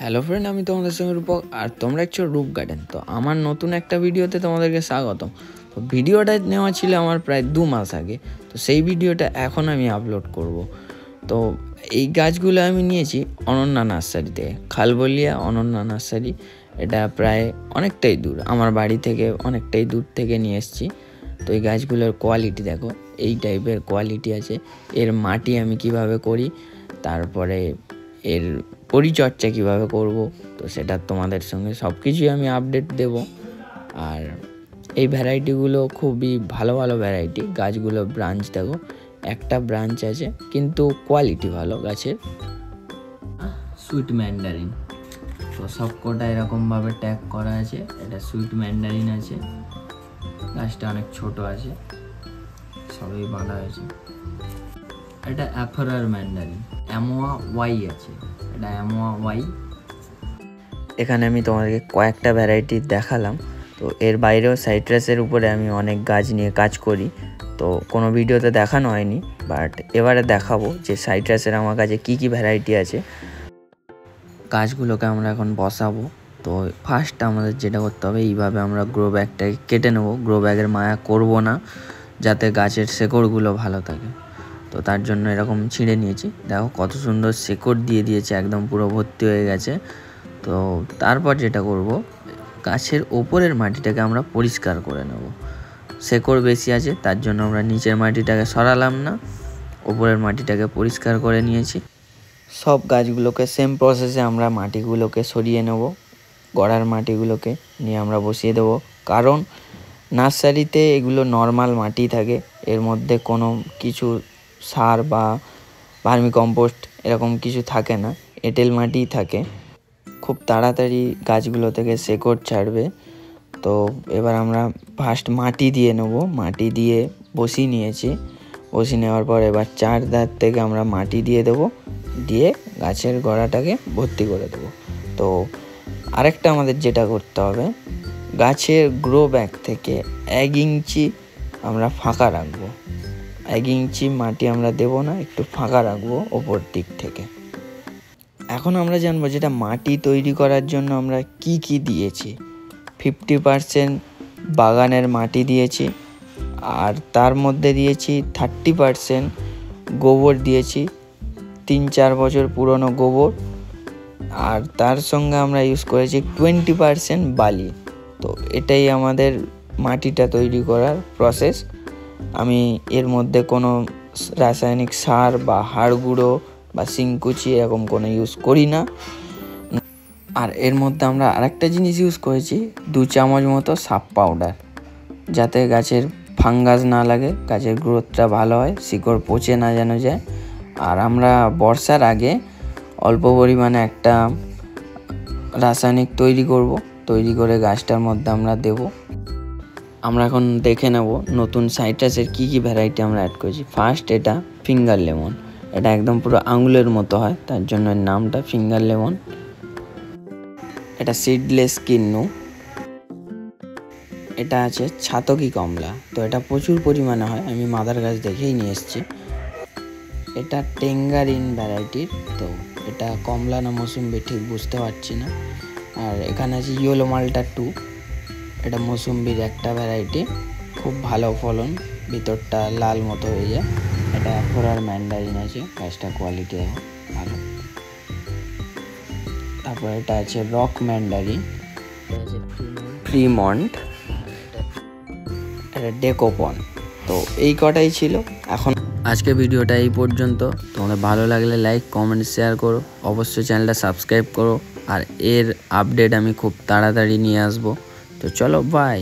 Hello friend, আমি তোমাদের সঙ্গে রূপক আর তোমরা একটু রূপ গার্ডেন। তো আমার নতুন একটা ভিডিওতে তোমাদেরকে স্বাগতম। তো ভিডিওটা নেওয়া ছিল আমার প্রায় 2 মাস আগে, তো সেই ভিডিওটা এখন আমি আপলোড করব। তো এই গাছগুলো আমি নিয়েছি অনন্যা নার্সারি থেকে, খালবলিয়া অনন্যা নার্সারি। এটা প্রায় অনেকটাই দূর, আমার বাড়ি থেকে অনেকটাই দূর থেকে নিয়ে এসেছি। তো এই গাছগুলোর কোয়ালিটি দেখো, এই টাইপের কোয়ালিটি আছে। এর মাটি আমি কিভাবে করি, তারপরে এর পরিচর্যা কিভাবে করব, তো সেটা তোমাদের সঙ্গে সব কিছুই আমি আপডেট দেব। আর এই ভ্যারাইটিগুলো খুবই ভালো ভালো ভ্যারাইটি। গাছগুলো ব্রাঞ্চ দেখো, একটা ব্রাঞ্চ আছে কিন্তু কোয়ালিটি ভালো গাছের। সুইট ম্যান্ডারিন, তো সব কটা এরকমভাবে ট্যাগ করা আছে। এটা সুইট ম্যান্ডারিন আছে, গাছটা অনেক ছোট আছে, সবই বাঁধা হয়েছে। এটা অ্যাফোরার ম্যান্ডারিন, অ্যামোয়া ওয়াই আছে, এটা অ্যামোয়া ওয়াই। এখানে আমি তোমাদেরকে কয়েকটা ভ্যারাইটি দেখালাম। তো এর বাইরেও সাইট্রাসের উপরে আমি অনেক গাছ নিয়ে কাজ করি, তো কোনো ভিডিওতে দেখানো হয়নি, বাট এবারে দেখাবো যে সাইট্রাসের আমার কাছে কী কী ভ্যারাইটি আছে। গাছগুলোকে আমরা এখন বসাবো। তো ফার্স্ট আমাদের যেটা করতে হবে, এইভাবে আমরা গ্রো ব্যাগটাকে কেটে নেবো। গ্রো ব্যাগের মায়া করব না, যাতে গাছের শেকড়গুলো ভালো থাকে। তো তার জন্য এরকম ছিঁড়ে নিয়েছি। দেখো কত সুন্দর শেকড় দিয়ে দিয়েছে, একদম পুরো ভর্তি হয়ে গেছে। তো তারপর যেটা করব, গাছের ওপরের মাটিটাকে আমরা পরিষ্কার করে নেব। শেকড় বেশি আছে, তার জন্য আমরা নিচের মাটিটাকে সরালাম না, ওপরের মাটিটাকে পরিষ্কার করে নিয়েছি। সব গাছগুলোকে সেম প্রসেসে আমরা মাটিগুলোকে সরিয়ে নেব। গড়ার মাটিগুলোকে নিয়ে আমরা বসিয়ে দেবো, কারণ নার্সারিতে এগুলো নর্মাল মাটি থাকে, এর মধ্যে কোনো কিছু সার বা ভার্মি কম্পোস্ট এরকম কিছু থাকে না, এঁটেল মাটিই থাকে। খুব তাড়াতাড়ি গাছগুলো থেকে শেকড় ছাড়বে। তো এবার আমরা ফার্স্ট মাটি দিয়ে নেব। মাটি দিয়ে বসিয়ে নিয়েছি। বসিয়ে নেওয়ার পর এবার 4 ধার থেকে আমরা মাটি দিয়ে দেবো, দিয়ে গাছের গোড়াটাকে ভর্তি করে দেবো। তো আরেকটা আমাদের যেটা করতে হবে, গাছের গ্রো ব্যাগ থেকে 1 ইঞ্চি আমরা ফাঁকা রাখবো। 1 ইঞ্চি মাটি আমরা দেবো না, একটু ফাঁকা রাখবো ওপর দিক থেকে। এখন আমরা জানবো যেটা মাটি তৈরি করার জন্য আমরা কি কি দিয়েছি। 50% বাগানের মাটি দিয়েছি, আর তার মধ্যে দিয়েছি 30% গোবর দিয়েছি, 3-4 বছর পুরনো গোবর। আর তার সঙ্গে আমরা ইউজ করেছি 20% বালি। তো এটাই আমাদের মাটিটা তৈরি করার প্রসেস। আমি এর মধ্যে কোনো রাসায়নিক সার বা হাড় গুঁড়ো বা শিংকুচি এরকম কোনো ইউজ করি না। আর এর মধ্যে আমরা আরেকটা জিনিস ইউজ করেছি, 2 চামচ মতো সাপ পাউডার, যাতে গাছের ফাঙ্গাস না লাগে, গাছের গ্রোথটা ভালো হয়, শিকড় পচে না যেন যায়। আর আমরা বর্ষার আগে অল্প পরিমাণে একটা রাসায়নিক তৈরি করে গাছটার মধ্যে আমরা দেব। আমরা এখন দেখে নেব নতুন সাইট্রাসের কী কী ভ্যারাইটি আমরা অ্যাড করেছি। ফার্স্ট এটা ফিঙ্গার লেমন, এটা একদম পুরো আঙুলের মতো হয়, তার জন্য এর নামটা ফিঙ্গার লেমন। এটা সিডলেস কিন্নু। এটা আছে ছাতকি কমলা, তো এটা প্রচুর পরিমাণে হয়, আমি মাদার গাছ দেখেই নিয়ে এসেছি। এটা টেঙ্গারিন ভ্যারাইটির, তো এটা কমলা না মৌসুম্বি ঠিক বুঝতে পারছি না। আর এখানে আছে ইয়েলো মাল্টা 2, এটা মৌসুম্বির একটা ভ্যারাইটি, খুব ভালো ফলন, ভিতরটা লাল মতো হয়ে যায়। এটা অ্যাফোরার ম্যান্ডারিন আছে, গাছটা কোয়ালিটি ভালো। তারপর এটা আছে রক ম্যান্ডারিন, ফ্রিমন্ট, এটা ডেকোপন। তো এই কটাই ছিল। এখন আজকে ভিডিওটা এই পর্যন্ত। তোমাদের ভালো লাগলে লাইক, কমেন্ট, শেয়ার করো, অবশ্যই চ্যানেলটা সাবস্ক্রাইব করো। আর এর আপডেট আমি খুব তাড়াতাড়ি নিয়ে আসবো। তো চলো, বাই।